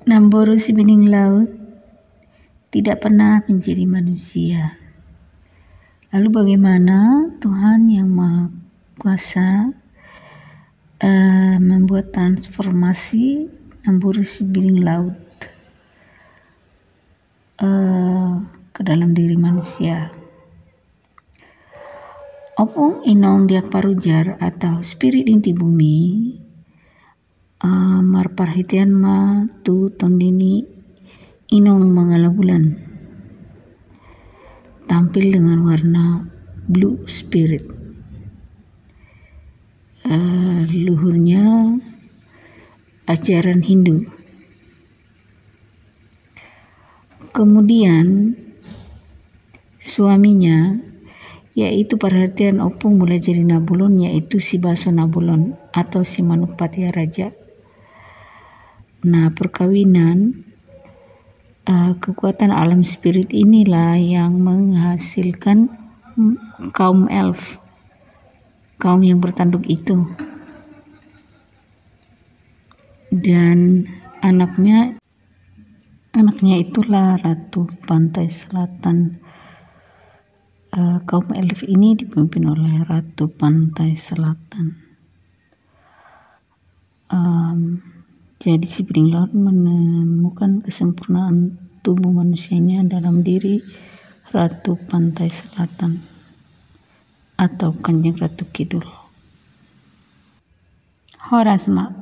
Namboru si bening laut tidak pernah menjadi manusia. Lalu bagaimana Tuhan yang Maha Kuasa membuat transformasi Namboru si bening laut ke dalam diri manusia? Opung inong diak parujar atau spirit inti bumi marparhitian ma tu tondini inong mangala bulan tampil dengan warna blue spirit. Luhurnya ajaran Hindu. Kemudian suaminya yaitu perhatian opung mulai jadi Nabulon, yaitu si Baso Nabulon atau si Manukpati Raja. Nah, perkawinan kekuatan alam spirit inilah yang menghasilkan kaum elf, kaum yang bertanduk itu, dan anaknya itulah Ratu Pantai Selatan. Kaum elf ini dipimpin oleh Ratu Pantai Selatan. Jadi si bening laut menemukan kesempurnaan tubuh manusianya dalam diri Ratu Pantai Selatan atau Kanjeng Ratu Kidul. Horasma.